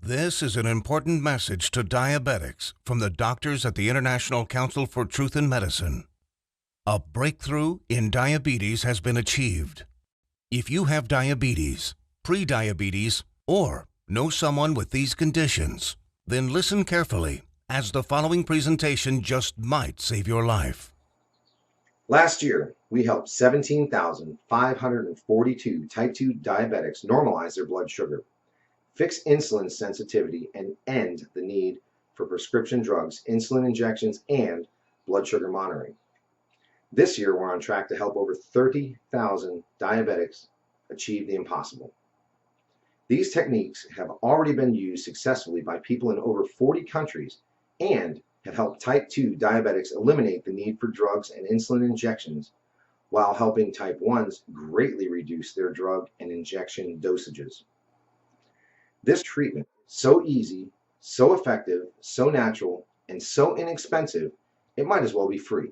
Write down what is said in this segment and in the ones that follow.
This is an important message to diabetics from the doctors at the International Council for Truth in Medicine. A breakthrough in diabetes has been achieved. If you have diabetes, pre-diabetes, or know someone with these conditions, then listen carefully, as the following presentation just might save your life. Last year, we helped 17,542 type 2 diabetics normalize their blood sugar, fix insulin sensitivity, and end the need for prescription drugs, insulin injections, and blood sugar monitoring. This year, we're on track to help over 30,000 diabetics achieve the impossible. These techniques have already been used successfully by people in over 40 countries and have helped type 2 diabetics eliminate the need for drugs and insulin injections, while helping type 1s greatly reduce their drug and injection dosages. This treatment is so easy, so effective, so natural, and so inexpensive, it might as well be free.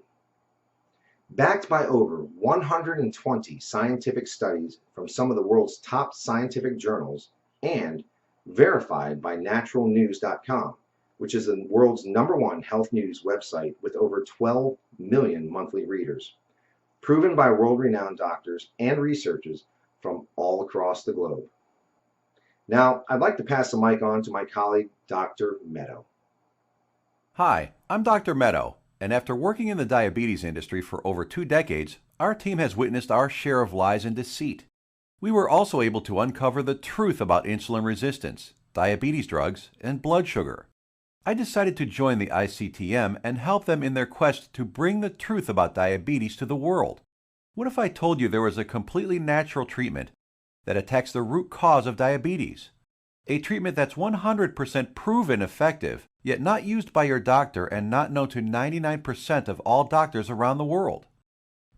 Backed by over 120 scientific studies from some of the world's top scientific journals and verified by naturalnews.com, which is the world's #1 health news website with over 12 million monthly readers, proven by world-renowned doctors and researchers from all across the globe. Now, I'd like to pass the mic on to my colleague, Dr. Meadow. Hi, I'm Dr. Meadow, and after working in the diabetes industry for over 2 decades, our team has witnessed our share of lies and deceit. We were also able to uncover the truth about insulin resistance, diabetes drugs, and blood sugar. I decided to join the ICTM and help them in their quest to bring the truth about diabetes to the world. What if I told you there was a completely natural treatment that attacks the root cause of diabetes? A treatment that's 100% proven effective, yet not used by your doctor and not known to 99% of all doctors around the world.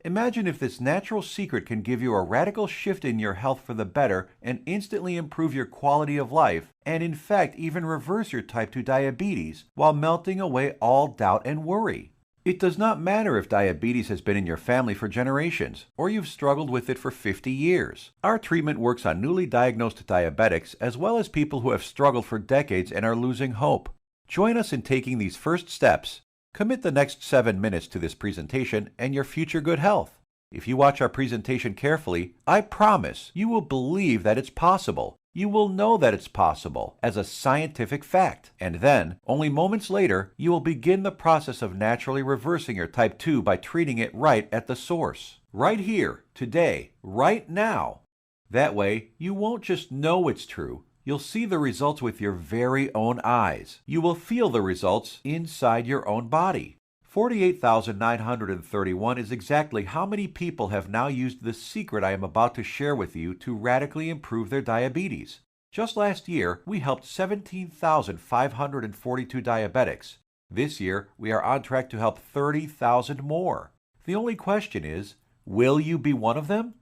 Imagine if this natural secret can give you a radical shift in your health for the better and instantly improve your quality of life, and in fact even reverse your type 2 diabetes while melting away all doubt and worry. It does not matter if diabetes has been in your family for generations, or you've struggled with it for 50 years. Our treatment works on newly diagnosed diabetics as well as people who have struggled for decades and are losing hope. Join us in taking these first steps. Commit the next 7 minutes to this presentation and your future good health. If you watch our presentation carefully, I promise you will believe that it's possible. You will know that it's possible as a scientific fact. And then, only moments later, you will begin the process of naturally reversing your type 2 by treating it right at the source. Right here, today, right now. That way, you won't just know it's true. You'll see the results with your very own eyes. You will feel the results inside your own body. 48,931 is exactly how many people have now used the secret I am about to share with you to radically improve their diabetes. Just last year, we helped 17,542 diabetics. This year, we are on track to help 30,000 more. The only question is, will you be one of them?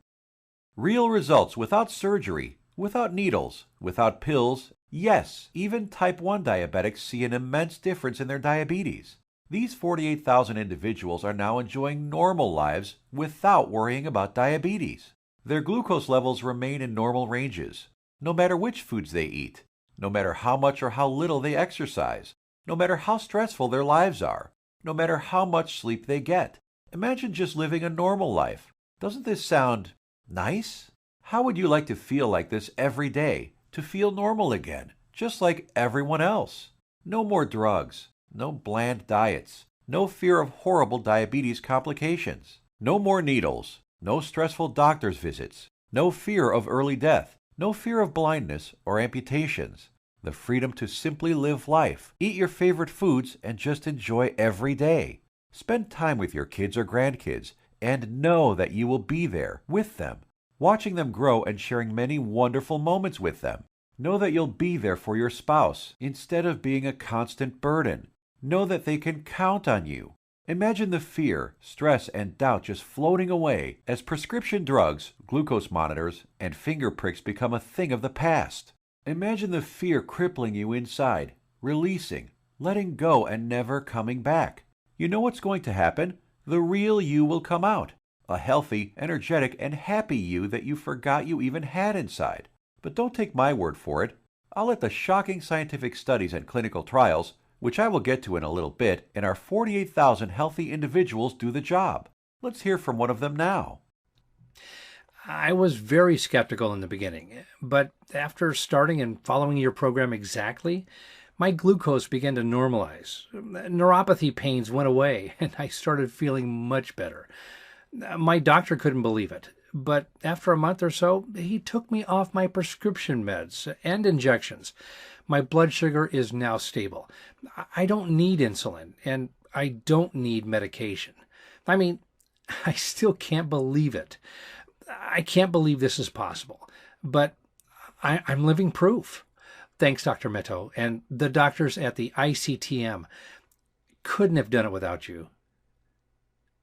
Real results without surgery, without needles, without pills. Yes, even type 1 diabetics see an immense difference in their diabetes. These 48,000 individuals are now enjoying normal lives without worrying about diabetes. Their glucose levels remain in normal ranges, no matter which foods they eat, no matter how much or how little they exercise, no matter how stressful their lives are, no matter how much sleep they get. Imagine just living a normal life. Doesn't this sound nice? How would you like to feel like this every day, to feel normal again, just like everyone else? No more drugs. No bland diets, no fear of horrible diabetes complications, no more needles, no stressful doctor's visits, no fear of early death, no fear of blindness or amputations, the freedom to simply live life, eat your favorite foods, and just enjoy every day. Spend time with your kids or grandkids and know that you will be there with them, watching them grow and sharing many wonderful moments with them. Know that you'll be there for your spouse instead of being a constant burden. Know that they can count on you. Imagine the fear, stress, and doubt just floating away as prescription drugs, glucose monitors, and finger pricks become a thing of the past. Imagine the fear crippling you inside, releasing, letting go, and never coming back. You know what's going to happen? The real you will come out. A healthy, energetic, and happy you that you forgot you even had inside. But don't take my word for it. I'll let the shocking scientific studies and clinical trials, which I will get to in a little bit, and our 48,000 healthy individuals do the job. Let's hear from one of them now. I was very skeptical in the beginning, but after starting and following your program exactly, my glucose began to normalize. Neuropathy pains went away, and I started feeling much better. My doctor couldn't believe it, but after a month or so, he took me off my prescription meds and injections. My blood sugar is now stable. I don't need insulin, and I don't need medication. I mean, I still can't believe it. I can't believe this is possible, but I'm living proof. Thanks, Dr. Meto, and the doctors at the ICTM. Couldn't have done it without you.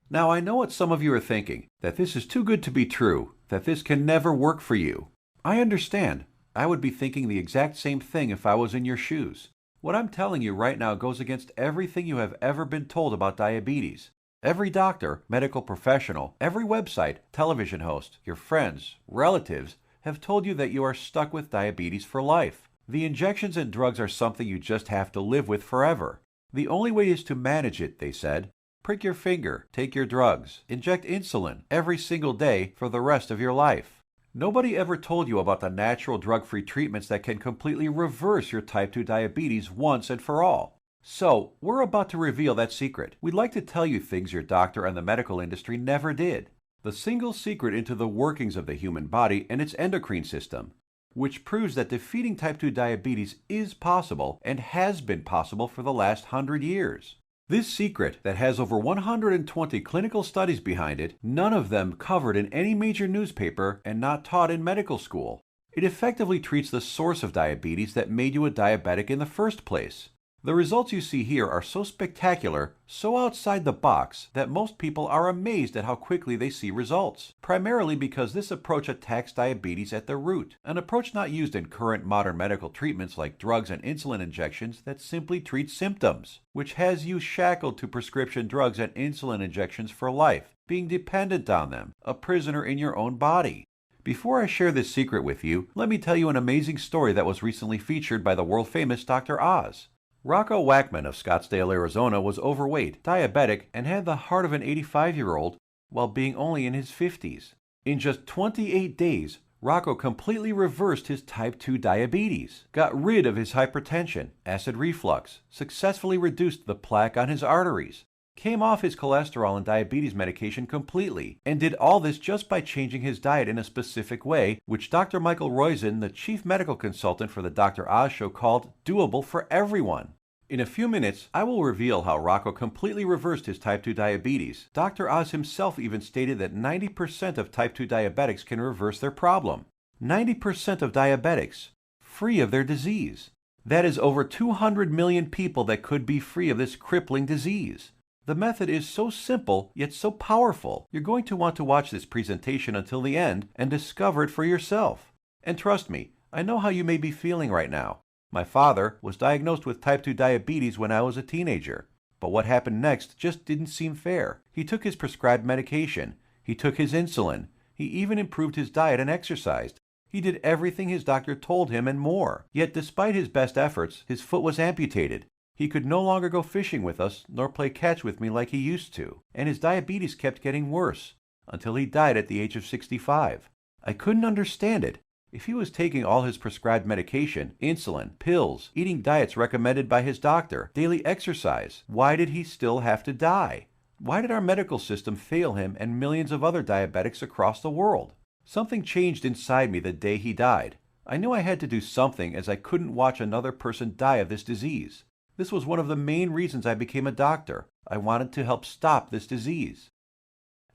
Now, I know what some of you are thinking, that this is too good to be true, that this can never work for you. I understand. I would be thinking the exact same thing if I was in your shoes. What I'm telling you right now goes against everything you have ever been told about diabetes. Every doctor, medical professional, every website, television host, your friends, relatives have told you that you are stuck with diabetes for life. The injections and drugs are something you just have to live with forever. The only way is to manage it, they said. Prick your finger, take your drugs, inject insulin every single day for the rest of your life. Nobody ever told you about the natural drug-free treatments that can completely reverse your type 2 diabetes once and for all. So, we're about to reveal that secret. We'd like to tell you things your doctor and the medical industry never did. The single secret into the workings of the human body and its endocrine system, which proves that defeating type 2 diabetes is possible and has been possible for the last 100 years. This secret, that has over 120 clinical studies behind it, none of them covered in any major newspaper and not taught in medical school. It effectively treats the source of diabetes that made you a diabetic in the first place. The results you see here are so spectacular, so outside the box, that most people are amazed at how quickly they see results, primarily because this approach attacks diabetes at the root, an approach not used in current modern medical treatments like drugs and insulin injections that simply treat symptoms, which has you shackled to prescription drugs and insulin injections for life, being dependent on them, a prisoner in your own body. Before I share this secret with you, let me tell you an amazing story that was recently featured by the world-famous Dr. Oz. Rocco Wackman of Scottsdale, Arizona was overweight, diabetic, and had the heart of an 85-year-old while being only in his 50s. In just 28 days, Rocco completely reversed his type 2 diabetes, got rid of his hypertension, acid reflux, successfully reduced the plaque on his arteries, came off his cholesterol and diabetes medication completely, and did all this just by changing his diet in a specific way, which Dr. Michael Roizen, the chief medical consultant for the Dr. Oz show, called doable for everyone. In a few minutes, I will reveal how Rocco completely reversed his type 2 diabetes. Dr. Oz himself even stated that 90% of type 2 diabetics can reverse their problem. 90% of diabetics, free of their disease. That is over 200 million people that could be free of this crippling disease. The method is so simple, yet so powerful. You're going to want to watch this presentation until the end and discover it for yourself. And trust me, I know how you may be feeling right now. My father was diagnosed with type 2 diabetes when I was a teenager. But what happened next just didn't seem fair. He took his prescribed medication. He took his insulin. He even improved his diet and exercised. He did everything his doctor told him and more. Yet despite his best efforts, his foot was amputated. He could no longer go fishing with us, nor play catch with me like he used to, and his diabetes kept getting worse, until he died at the age of 65. I couldn't understand it. If he was taking all his prescribed medication, insulin, pills, eating diets recommended by his doctor, daily exercise, why did he still have to die? Why did our medical system fail him and millions of other diabetics across the world? Something changed inside me the day he died. I knew I had to do something, as I couldn't watch another person die of this disease. This was one of the main reasons I became a doctor. I wanted to help stop this disease.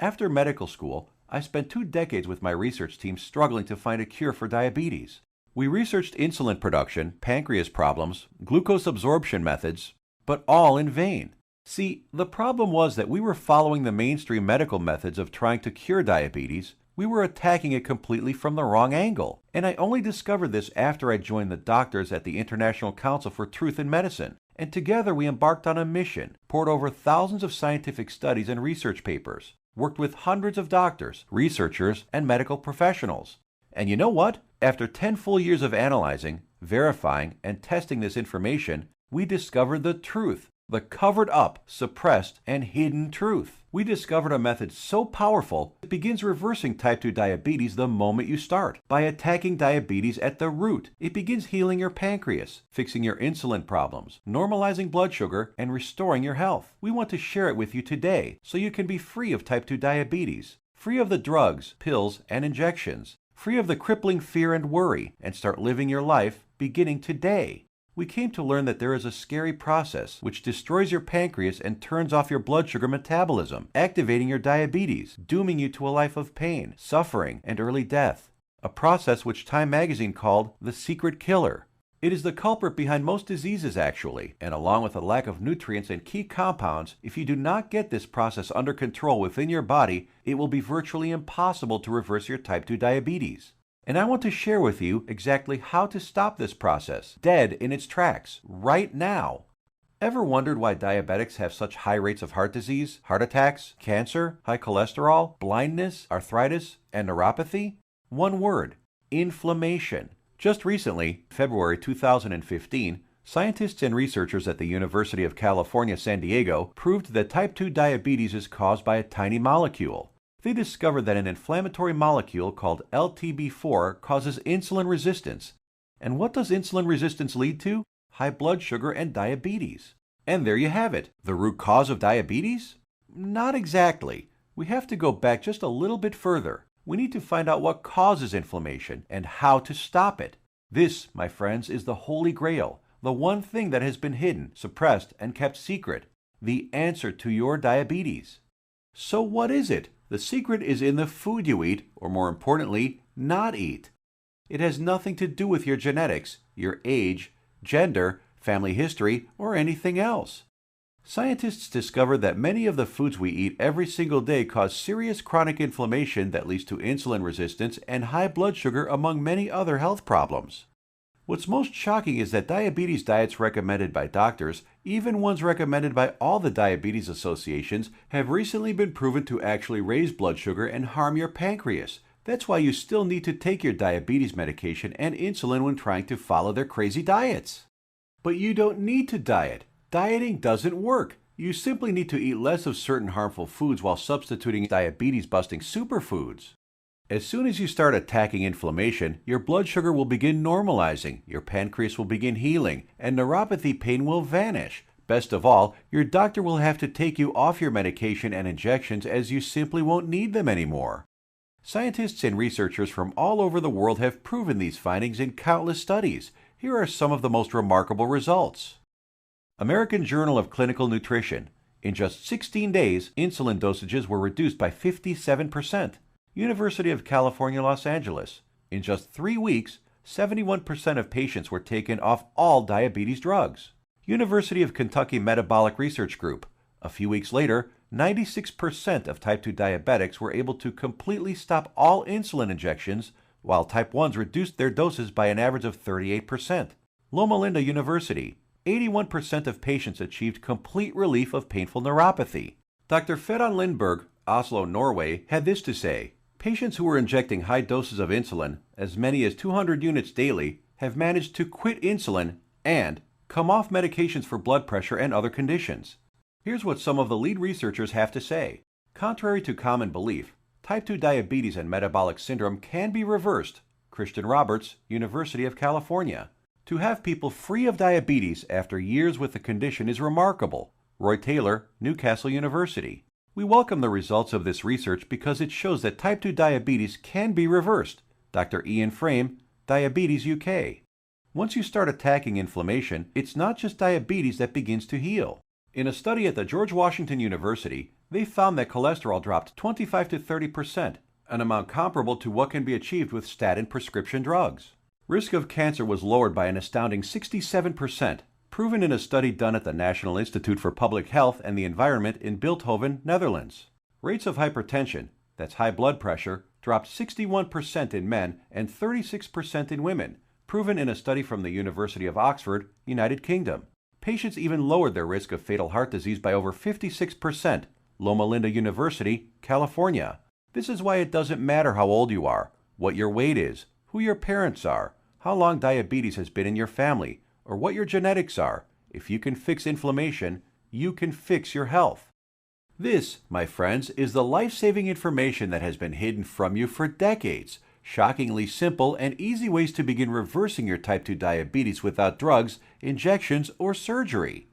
After medical school, I spent 2 decades with my research team struggling to find a cure for diabetes. We researched insulin production, pancreas problems, glucose absorption methods, but all in vain. See, the problem was that we were following the mainstream medical methods of trying to cure diabetes. We were attacking it completely from the wrong angle. And I only discovered this after I joined the doctors at the International Council for Truth in Medicine. And together we embarked on a mission, poured over thousands of scientific studies and research papers, worked with hundreds of doctors, researchers, and medical professionals. And you know what? After 10 full years of analyzing, Verifying and testing this information, we discovered the truth, the covered up, suppressed, and hidden truth. We discovered a method so powerful it begins reversing type 2 diabetes the moment you start. By attacking diabetes at the root, it begins healing your pancreas, fixing your insulin problems, normalizing blood sugar, and restoring your health. We want to share it with you today so you can be free of type 2 diabetes, free of the drugs, pills, and injections, free of the crippling fear and worry, and start living your life beginning today. We came to learn that there is a scary process which destroys your pancreas and turns off your blood sugar metabolism, activating your diabetes, dooming you to a life of pain, suffering, and early death. A process which Time magazine called the secret killer. It is the culprit behind most diseases actually, and along with a lack of nutrients and key compounds, if you do not get this process under control within your body, it will be virtually impossible to reverse your type 2 diabetes. And I want to share with you exactly how to stop this process, dead in its tracks, right now. Ever wondered why diabetics have such high rates of heart disease, heart attacks, cancer, high cholesterol, blindness, arthritis, and neuropathy? One word: inflammation. Just recently, February 2015, scientists and researchers at the University of California, San Diego proved that type 2 diabetes is caused by a tiny molecule. They discovered that an inflammatory molecule called LTB4 causes insulin resistance. And what does insulin resistance lead to? High blood sugar and diabetes. And there you have it. The root cause of diabetes? Not exactly. We have to go back just a little bit further. We need to find out what causes inflammation and how to stop it. This, my friends, is the Holy Grail, the one thing that has been hidden, suppressed, and kept secret, the answer to your diabetes. So what is it? The secret is in the food you eat, or more importantly, not eat. It has nothing to do with your genetics, your age, gender, family history, or anything else. Scientists discovered that many of the foods we eat every single day cause serious chronic inflammation that leads to insulin resistance and high blood sugar, among many other health problems. What's most shocking is that diabetes diets recommended by doctors, even ones recommended by all the diabetes associations, have recently been proven to actually raise blood sugar and harm your pancreas. That's why you still need to take your diabetes medication and insulin when trying to follow their crazy diets. But you don't need to diet. Dieting doesn't work. You simply need to eat less of certain harmful foods while substituting diabetes-busting superfoods. As soon as you start attacking inflammation, your blood sugar will begin normalizing, your pancreas will begin healing, and neuropathy pain will vanish. Best of all, your doctor will have to take you off your medication and injections as you simply won't need them anymore. Scientists and researchers from all over the world have proven these findings in countless studies. Here are some of the most remarkable results. American Journal of Clinical Nutrition. In just 16 days, insulin dosages were reduced by 57%. University of California, Los Angeles. In just 3 weeks, 71% of patients were taken off all diabetes drugs. University of Kentucky Metabolic Research Group. A few weeks later, 96% of type 2 diabetics were able to completely stop all insulin injections, while type 1s reduced their doses by an average of 38%. Loma Linda University. 81% of patients achieved complete relief of painful neuropathy. Dr. Ferran Lindberg, Oslo, Norway, had this to say: patients who were injecting high doses of insulin, as many as 200 units daily, have managed to quit insulin and come off medications for blood pressure and other conditions. Here's what some of the lead researchers have to say. Contrary to common belief, type 2 diabetes and metabolic syndrome can be reversed. Christian Roberts, University of California. To have people free of diabetes after years with the condition is remarkable. Roy Taylor, Newcastle University. We welcome the results of this research because it shows that type 2 diabetes can be reversed. Dr. Ian Frame, Diabetes UK. Once you start attacking inflammation, it's not just diabetes that begins to heal. In a study at the George Washington University, they found that cholesterol dropped 25 to 30%, an amount comparable to what can be achieved with statin prescription drugs. Risk of cancer was lowered by an astounding 67%, proven in a study done at the National Institute for Public Health and the Environment in Bilthoven, Netherlands. Rates of hypertension, that's high blood pressure, dropped 61% in men and 36% in women, proven in a study from the University of Oxford, United Kingdom. Patients even lowered their risk of fatal heart disease by over 56%, Loma Linda University, California. This is why it doesn't matter how old you are, what your weight is, who your parents are, how long diabetes has been in your family, or what your genetics are. If you can fix inflammation, you can fix your health. This, my friends, is the life-saving information that has been hidden from you for decades. Shockingly simple and easy ways to begin reversing your type 2 diabetes without drugs, injections, or surgery.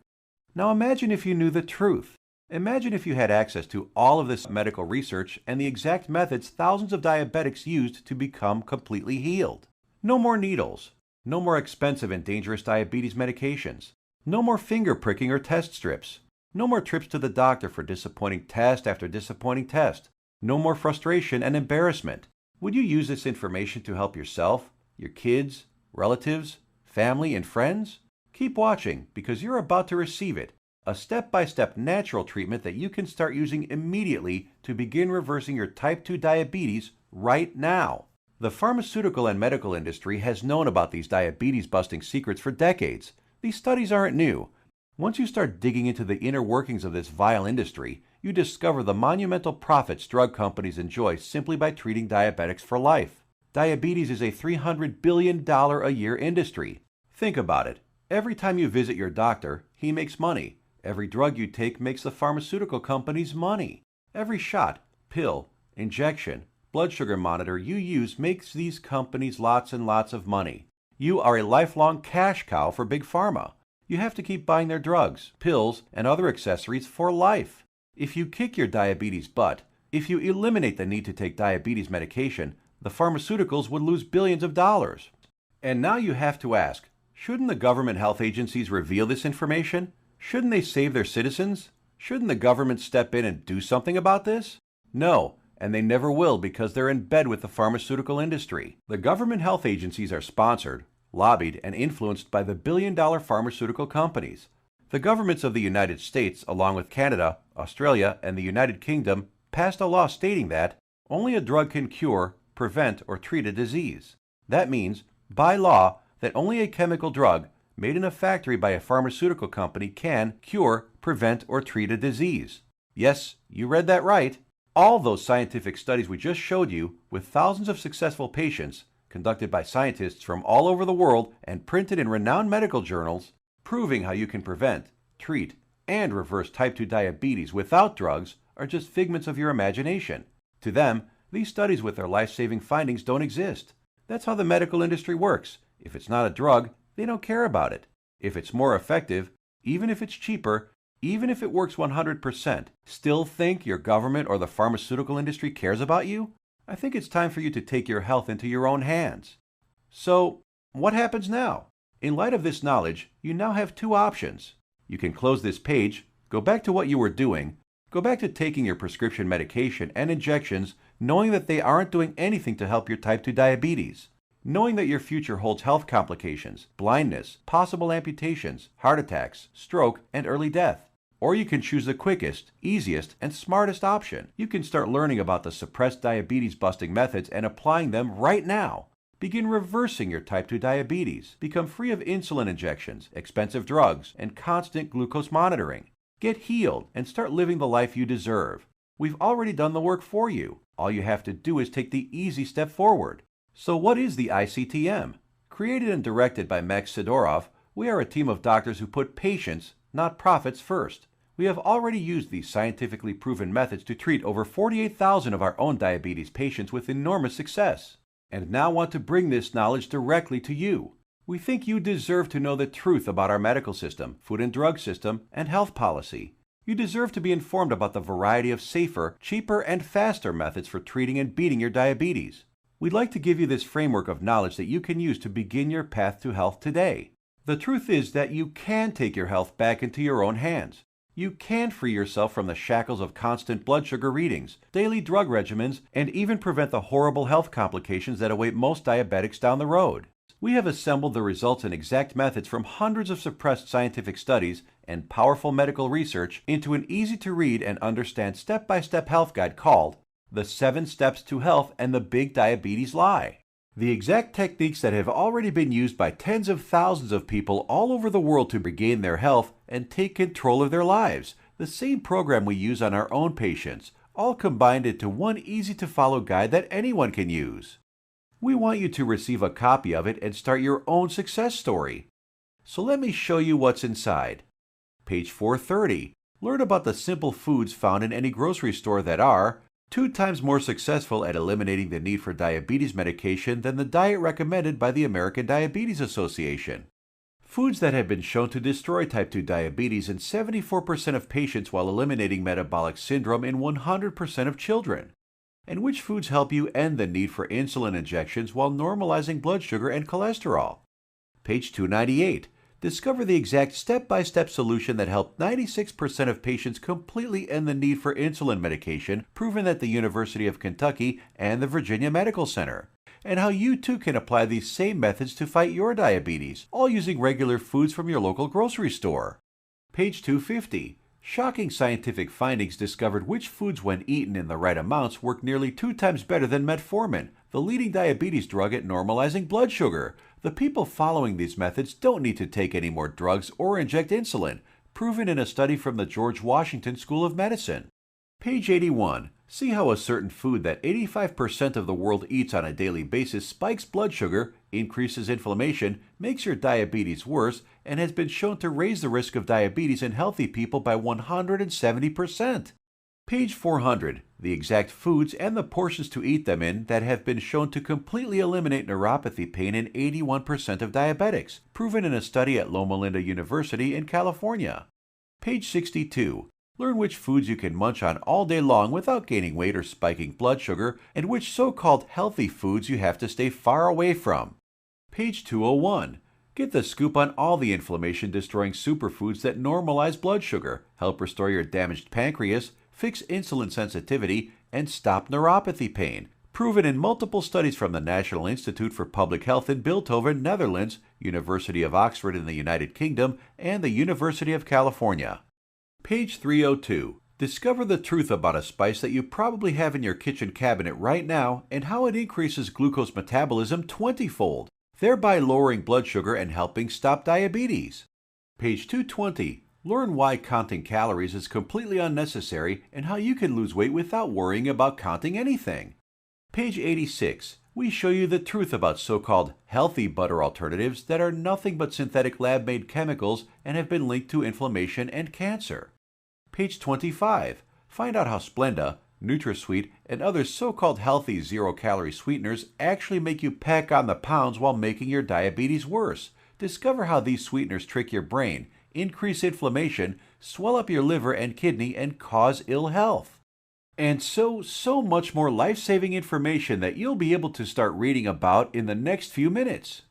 Now imagine if you knew the truth. Imagine if you had access to all of this medical research and the exact methods thousands of diabetics used to become completely healed. No more needles. No more expensive and dangerous diabetes medications. No more finger pricking or test strips. No more trips to the doctor for disappointing test after disappointing test. No more frustration and embarrassment. Would you use this information to help yourself, your kids, relatives, family, and friends? Keep watching because you're about to receive it. A step-by-step natural treatment that you can start using immediately to begin reversing your type 2 diabetes right now. The pharmaceutical and medical industry has known about these diabetes-busting secrets for decades. These studies aren't new. Once you start digging into the inner workings of this vile industry, you discover the monumental profits drug companies enjoy simply by treating diabetics for life. Diabetes is a $300 billion a year industry. Think about it. Every time you visit your doctor, he makes money. Every drug you take makes the pharmaceutical companies money. Every shot, pill, injection, blood sugar monitor you use makes these companies lots and lots of money. You are a lifelong cash cow for Big Pharma. You have to keep buying their drugs, pills, and other accessories for life. If you kick your diabetes butt, if you eliminate the need to take diabetes medication, the pharmaceuticals would lose billions of dollars. And now you have to ask, shouldn't the government health agencies reveal this information? Shouldn't they save their citizens? Shouldn't the government step in and do something about this? No, and they never will because they're in bed with the pharmaceutical industry. The government health agencies are sponsored, lobbied, and influenced by the billion-dollar pharmaceutical companies. The governments of the United States, along with Canada, Australia, and the United Kingdom, passed a law stating that only a drug can cure, prevent, or treat a disease. That means, by law, that only a chemical drug made in a factory by a pharmaceutical company can cure, prevent, or treat a disease. Yes, you read that right. All those scientific studies we just showed you, with thousands of successful patients, conducted by scientists from all over the world and printed in renowned medical journals, proving how you can prevent, treat, and reverse type 2 diabetes without drugs, are just figments of your imagination. To them, these studies with their life-saving findings don't exist. That's how the medical industry works. If it's not a drug, they don't care about it. If it's more effective, even if it's cheaper, even if it works 100%, still think your government or the pharmaceutical industry cares about you? I think it's time for you to take your health into your own hands. So, what happens now? In light of this knowledge, you now have two options. You can close this page, go back to what you were doing, go back to taking your prescription medication and injections, knowing that they aren't doing anything to help your type 2 diabetes. Knowing that your future holds health complications, blindness, possible amputations, heart attacks, stroke, and early death. Or you can choose the quickest, easiest, and smartest option. You can start learning about the suppressed diabetes-busting methods and applying them right now. Begin reversing your type 2 diabetes. Become free of insulin injections, expensive drugs, and constant glucose monitoring. Get healed and start living the life you deserve. We've already done the work for you. All you have to do is take the easy step forward. So what is the ICTM? Created and directed by Max Sidorov, we are a team of doctors who put patients, not profits, first. We have already used these scientifically proven methods to treat over 48,000 of our own diabetes patients with enormous success, and now want to bring this knowledge directly to you. We think you deserve to know the truth about our medical system, food and drug system, and health policy. You deserve to be informed about the variety of safer, cheaper, and faster methods for treating and beating your diabetes. We'd like to give you this framework of knowledge that you can use to begin your path to health today. The truth is that you can take your health back into your own hands. You can free yourself from the shackles of constant blood sugar readings, daily drug regimens, and even prevent the horrible health complications that await most diabetics down the road. We have assembled the results and exact methods from hundreds of suppressed scientific studies and powerful medical research into an easy-to-read and understand step-by-step health guide called The 7 Steps to Health and the Big Diabetes Lie. The exact techniques that have already been used by tens of thousands of people all over the world to regain their health and take control of their lives. The same program we use on our own patients, all combined into one easy-to-follow guide that anyone can use. We want you to receive a copy of it and start your own success story. So let me show you what's inside. Page 430. Learn about the simple foods found in any grocery store that are 2 times more successful at eliminating the need for diabetes medication than the diet recommended by the American Diabetes Association. Foods that have been shown to destroy type 2 diabetes in 74% of patients while eliminating metabolic syndrome in 100% of children. And which foods help you end the need for insulin injections while normalizing blood sugar and cholesterol. Page 298. Discover the exact step-by-step solution that helped 96% of patients completely end the need for insulin medication, proven at the University of Kentucky and the Virginia Medical Center, and how you too can apply these same methods to fight your diabetes, all using regular foods from your local grocery store. Page 250. Shocking scientific findings discovered which foods, when eaten in the right amounts, work nearly 2 times better than metformin, the leading diabetes drug at normalizing blood sugar. The people following these methods don't need to take any more drugs or inject insulin, proven in a study from the George Washington School of Medicine. Page 81. See how a certain food that 85% of the world eats on a daily basis spikes blood sugar, increases inflammation, makes your diabetes worse, and has been shown to raise the risk of diabetes in healthy people by 170%. Page 400. The exact foods and the portions to eat them in that have been shown to completely eliminate neuropathy pain in 81% of diabetics, proven in a study at Loma Linda University in California. Page 62. Learn which foods you can munch on all day long without gaining weight or spiking blood sugar, and which so-called healthy foods you have to stay far away from. Page 201. Get the scoop on all the inflammation-destroying superfoods that normalize blood sugar, help restore your damaged pancreas, fix insulin sensitivity, and stop neuropathy pain, proven in multiple studies from the National Institute for Public Health in Bilthoven, Netherlands, University of Oxford in the United Kingdom, and the University of California. Page 302. Discover the truth about a spice that you probably have in your kitchen cabinet right now and how it increases glucose metabolism 20-fold, thereby lowering blood sugar and helping stop diabetes. Page 220. Learn why counting calories is completely unnecessary and how you can lose weight without worrying about counting anything. Page 86. We show you the truth about so-called healthy butter alternatives that are nothing but synthetic lab-made chemicals and have been linked to inflammation and cancer. Page 25. Find out how Splenda, NutraSweet, and other so-called healthy zero-calorie sweeteners actually make you pack on the pounds while making your diabetes worse. Discover how these sweeteners trick your brain, increase inflammation, swell up your liver and kidney, and cause ill health. And so much more life-saving information that you'll be able to start reading about in the next few minutes.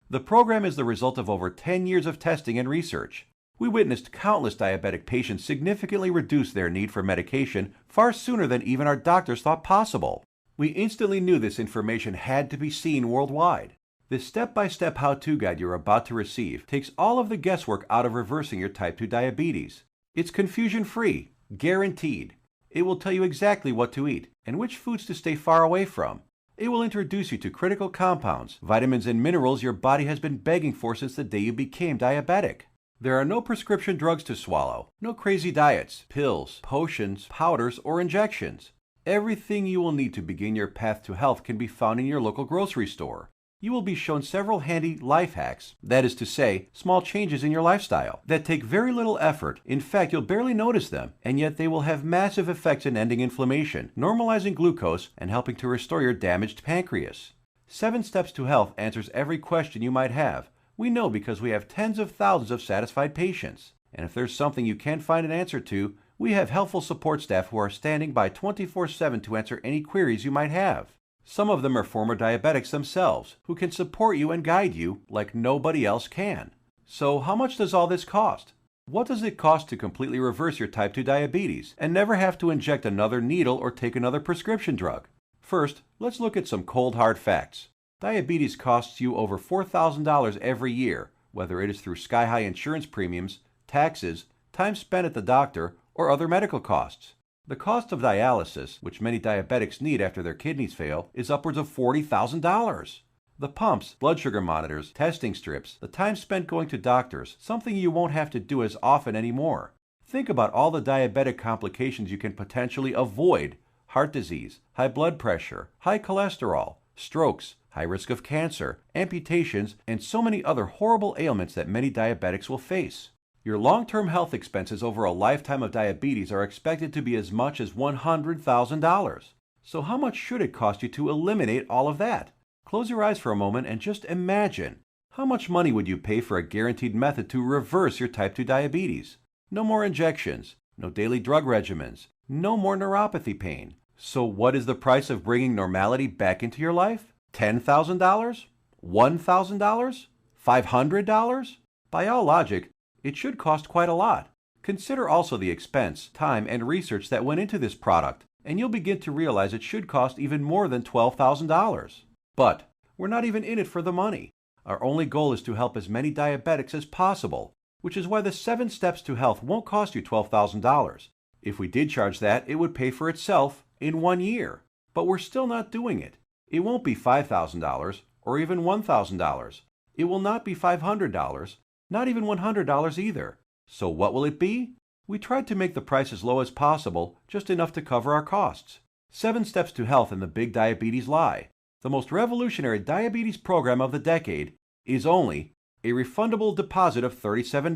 The program is the result of over 10 years of testing and research. We witnessed countless diabetic patients significantly reduce their need for medication far sooner than even our doctors thought possible. We instantly knew this information had to be seen worldwide. This step-by-step how-to guide you're about to receive takes all of the guesswork out of reversing your type 2 diabetes. It's confusion-free, guaranteed. It will tell you exactly what to eat and which foods to stay far away from. It will introduce you to critical compounds, vitamins and minerals your body has been begging for since the day you became diabetic. There are no prescription drugs to swallow, no crazy diets, pills, potions, powders, or injections. Everything you will need to begin your path to health can be found in your local grocery store. You will be shown several handy life hacks, that is to say, small changes in your lifestyle, that take very little effort. In fact, you'll barely notice them, and yet they will have massive effects in ending inflammation, normalizing glucose, and helping to restore your damaged pancreas. 7 Steps to Health answers every question you might have. We know because we have tens of thousands of satisfied patients. And if there's something you can't find an answer to, we have helpful support staff who are standing by 24/7 to answer any queries you might have. Some of them are former diabetics themselves, who can support you and guide you like nobody else can. So how much does all this cost? What does it cost to completely reverse your type 2 diabetes and never have to inject another needle or take another prescription drug? First, let's look at some cold hard facts. Diabetes costs you over $4,000 every year, whether it is through sky-high insurance premiums, taxes, time spent at the doctor, or other medical costs. The cost of dialysis, which many diabetics need after their kidneys fail, is upwards of $40,000. The pumps, blood sugar monitors, testing strips, the time spent going to doctors, something you won't have to do as often anymore. Think about all the diabetic complications you can potentially avoid: heart disease, high blood pressure, high cholesterol, strokes, high risk of cancer, amputations, and so many other horrible ailments that many diabetics will face. Your long-term health expenses over a lifetime of diabetes are expected to be as much as $100,000. So how much should it cost you to eliminate all of that? Close your eyes for a moment and just imagine. How much money would you pay for a guaranteed method to reverse your type 2 diabetes? No more injections, no daily drug regimens, no more neuropathy pain. So what is the price of bringing normality back into your life? $10,000? $1,000? $500? By all logic, it should cost quite a lot. Consider also the expense, time, and research that went into this product, and you'll begin to realize it should cost even more than $12,000. But we're not even in it for the money. Our only goal is to help as many diabetics as possible, which is why the 7 Steps to Health won't cost you $12,000. If we did charge that, it would pay for itself in 1 year. But we're still not doing it. It won't be $5,000 or even $1,000. It will not be $500, not even $100 either. So what will it be? We tried to make the price as low as possible, just enough to cover our costs. 7 Steps to Health and the Big Diabetes Lie, the most revolutionary diabetes program of the decade, is only a refundable deposit of $37.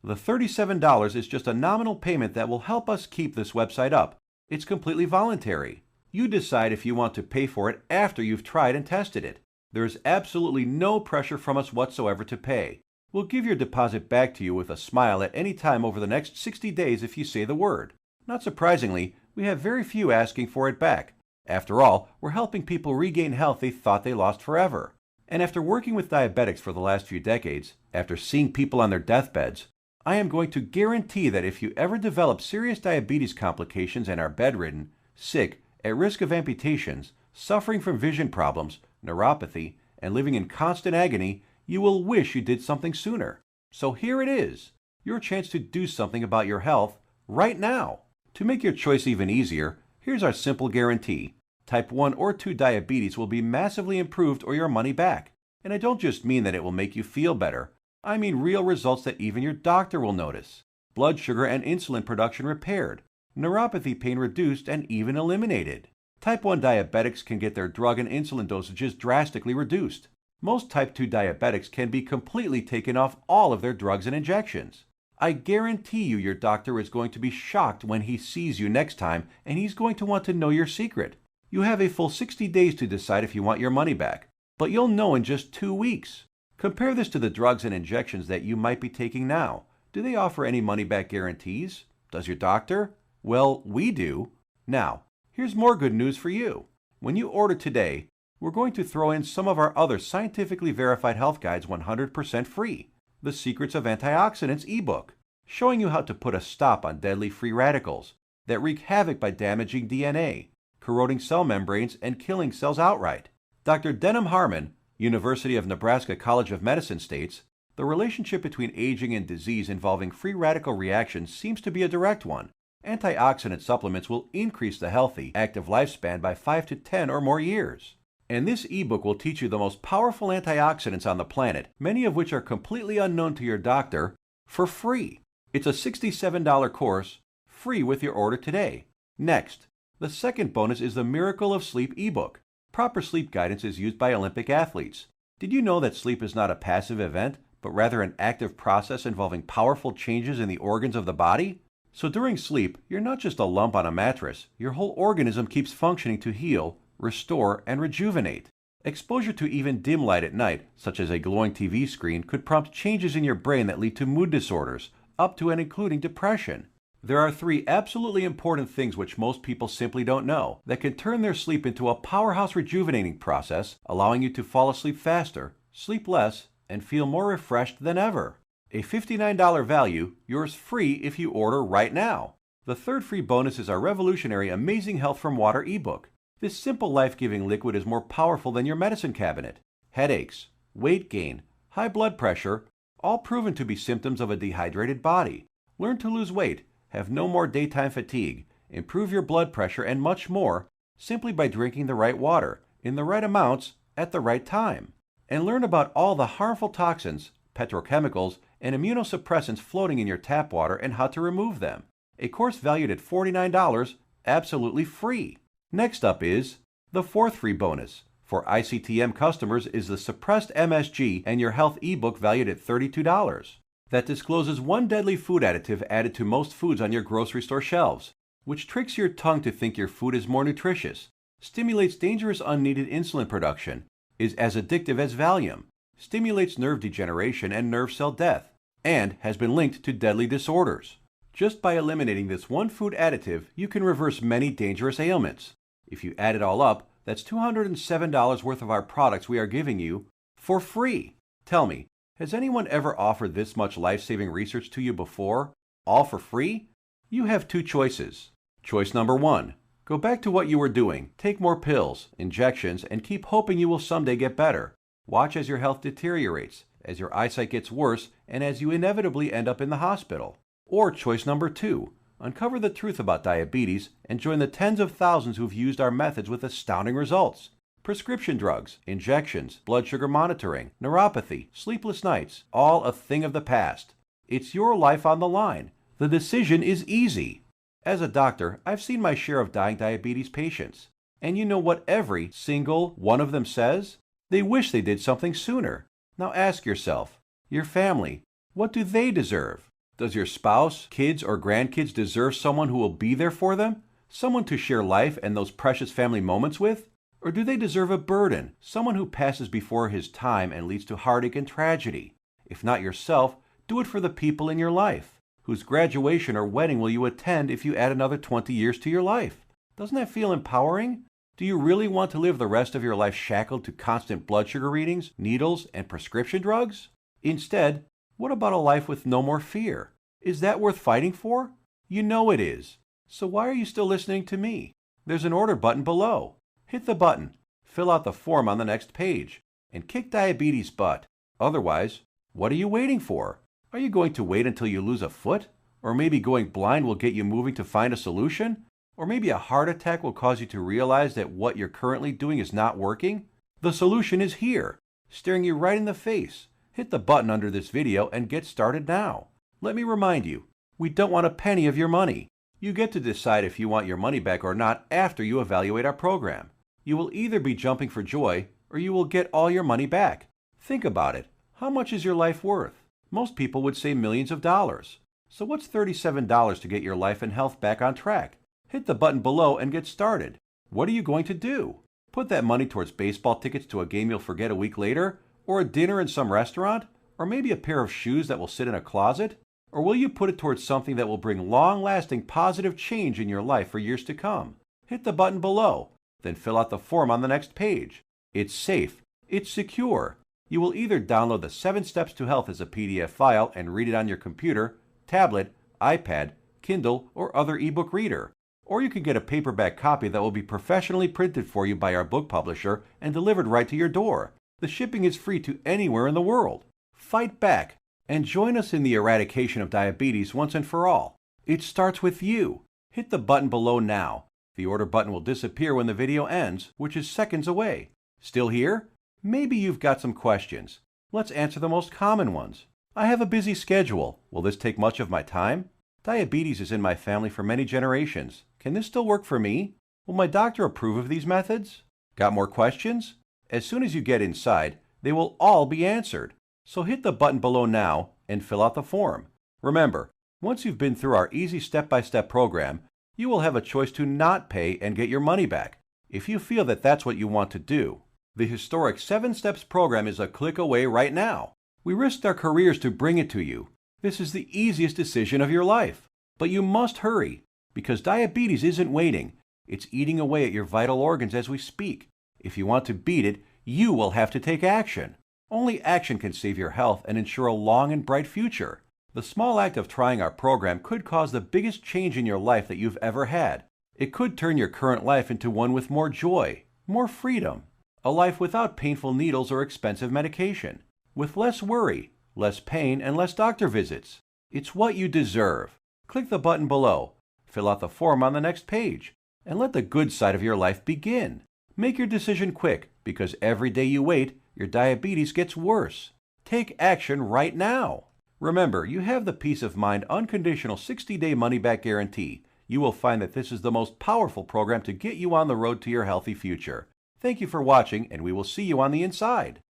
The $37 is just a nominal payment that will help us keep this website up. It's completely voluntary. You decide if you want to pay for it after you've tried and tested it. There is absolutely no pressure from us whatsoever to pay. We'll give your deposit back to you with a smile at any time over the next 60 days if you say the word. Not surprisingly, we have very few asking for it back. After all, we're helping people regain health they thought they lost forever. And after working with diabetics for the last few decades, after seeing people on their deathbeds, I am going to guarantee that if you ever develop serious diabetes complications and are bedridden, sick, at risk of amputations, suffering from vision problems, neuropathy, and living in constant agony, you will wish you did something sooner. So here it is, your chance to do something about your health right now. To make your choice even easier, here's our simple guarantee. Type 1 or 2 diabetes will be massively improved or your money back. And I don't just mean that it will make you feel better. I mean real results that even your doctor will notice. Blood sugar and insulin production repaired, neuropathy pain reduced and even eliminated. Type 1 diabetics can get their drug and insulin dosages drastically reduced. Most type 2 diabetics can be completely taken off all of their drugs and injections. I guarantee you your doctor is going to be shocked when he sees you next time, and he's going to want to know your secret. You have a full 60 days to decide if you want your money back, but you'll know in just 2 weeks. Compare this to the drugs and injections that you might be taking now. Do they offer any money-back guarantees? Does your doctor? Well, we do. Now, here's more good news for you. When you order today, we're going to throw in some of our other scientifically verified health guides 100% free. The Secrets of Antioxidants ebook, showing you how to put a stop on deadly free radicals that wreak havoc by damaging DNA, corroding cell membranes, and killing cells outright. Dr. Denham Harmon, University of Nebraska College of Medicine states, the relationship between aging and disease involving free radical reactions seems to be a direct one. Antioxidant supplements will increase the healthy, active lifespan by 5 to 10 or more years. And this ebook will teach you the most powerful antioxidants on the planet, many of which are completely unknown to your doctor, for free. It's a $67 course, free with your order today. Next, the second bonus is the Miracle of Sleep ebook. Proper sleep guidance is used by Olympic athletes. Did you know that sleep is not a passive event, but rather an active process involving powerful changes in the organs of the body? So during sleep, you're not just a lump on a mattress. Your whole organism keeps functioning to heal, restore, and rejuvenate. Exposure to even dim light at night, such as a glowing TV screen, could prompt changes in your brain that lead to mood disorders, up to and including depression. There are 3 absolutely important things which most people simply don't know that can turn their sleep into a powerhouse rejuvenating process, allowing you to fall asleep faster, sleep less, and feel more refreshed than ever. A $59 value, yours free if you order right now. The third free bonus is our revolutionary Amazing Health from Water ebook. This simple life-giving liquid is more powerful than your medicine cabinet. Headaches, weight gain, high blood pressure, all proven to be symptoms of a dehydrated body. Learn to lose weight, have no more daytime fatigue, improve your blood pressure, and much more simply by drinking the right water, in the right amounts, at the right time. And learn about all the harmful toxins, petrochemicals, and immunosuppressants floating in your tap water and how to remove them. A course valued at $49, absolutely free. Next up is the fourth free bonus, For ICTM customers is the Suppressed MSG and Your Health ebook valued at $32. That discloses one deadly food additive added to most foods on your grocery store shelves, which tricks your tongue to think your food is more nutritious, stimulates dangerous unneeded insulin production, is as addictive as Valium, stimulates nerve degeneration and nerve cell death, and has been linked to deadly disorders. Just by eliminating this one food additive, you can reverse many dangerous ailments. If you add it all up, that's $207 worth of our products we are giving you for free. Tell me, has anyone ever offered this much life-saving research to you before, all for free? You have two choices. Choice number one, go back to what you were doing, take more pills, injections, and keep hoping you will someday get better. Watch as your health deteriorates, as your eyesight gets worse, and as you inevitably end up in the hospital. Or choice number two, uncover the truth about diabetes and join the tens of thousands who've used our methods with astounding results. Prescription drugs, injections, blood sugar monitoring, neuropathy, sleepless nights, all a thing of the past. It's your life on the line. The decision is easy. As a doctor, I've seen my share of dying diabetes patients. And you know what every single one of them says? They wish they did something sooner. Now ask yourself, your family, what do they deserve? Does your spouse, kids, or grandkids deserve someone who will be there for them? Someone to share life and those precious family moments with? Or do they deserve a burden, someone who passes before his time and leads to heartache and tragedy? If not yourself, do it for the people in your life. Whose graduation or wedding will you attend if you add another 20 years to your life? Doesn't that feel empowering? Do you really want to live the rest of your life shackled to constant blood sugar readings, needles, and prescription drugs? Instead, what about a life with no more fear? Is that worth fighting for? You know it is. So why are you still listening to me? There's an order button below. Hit the button, fill out the form on the next page, and kick diabetes butt. Otherwise, what are you waiting for? Are you going to wait until you lose a foot? Or maybe going blind will get you moving to find a solution? Or maybe a heart attack will cause you to realize that what you're currently doing is not working? The solution is here, staring you right in the face. Hit the button under this video and get started now. Let me remind you, we don't want a penny of your money. You get to decide if you want your money back or not after you evaluate our program. You will either be jumping for joy or you will get all your money back. Think about it. How much is your life worth? Most people would say millions of dollars. So what's $37 to get your life and health back on track? Hit the button below and get started. What are you going to do? Put that money towards baseball tickets to a game you'll forget a week later? Or a dinner in some restaurant? Or maybe a pair of shoes that will sit in a closet? Or will you put it towards something that will bring long-lasting positive change in your life for years to come? Hit the button below. Then fill out the form on the next page. It's safe. It's secure. You will either download the 7 Steps to Health as a PDF file and read it on your computer, tablet, iPad, Kindle, or other ebook reader. Or you can get a paperback copy that will be professionally printed for you by our book publisher and delivered right to your door. The shipping is free to anywhere in the world. Fight back and join us in the eradication of diabetes once and for all. It starts with you. Hit the button below now. The order button will disappear when the video ends, which is seconds away. Still here? Maybe you've got some questions. Let's answer the most common ones. I have a busy schedule. Will this take much of my time? Diabetes is in my family for many generations. Can this still work for me? Will my doctor approve of these methods? Got more questions? As soon as you get inside, they will all be answered. So hit the button below now and fill out the form. Remember, once you've been through our easy step-by-step program, you will have a choice to not pay and get your money back, if you feel that that's what you want to do. The historic 7 Steps program is a click away right now. We risked our careers to bring it to you. This is the easiest decision of your life. But you must hurry, because diabetes isn't waiting. It's eating away at your vital organs as we speak. If you want to beat it, you will have to take action. Only action can save your health and ensure a long and bright future. The small act of trying our program could cause the biggest change in your life that you've ever had. It could turn your current life into one with more joy, more freedom, a life without painful needles or expensive medication, with less worry, less pain, and less doctor visits. It's what you deserve. Click the button below, fill out the form on the next page, and let the good side of your life begin. Make your decision quick, because every day you wait, your diabetes gets worse. Take action right now. Remember, you have the peace of mind unconditional 60-day money-back guarantee. You will find that this is the most powerful program to get you on the road to your healthy future. Thank you for watching, and we will see you on the inside.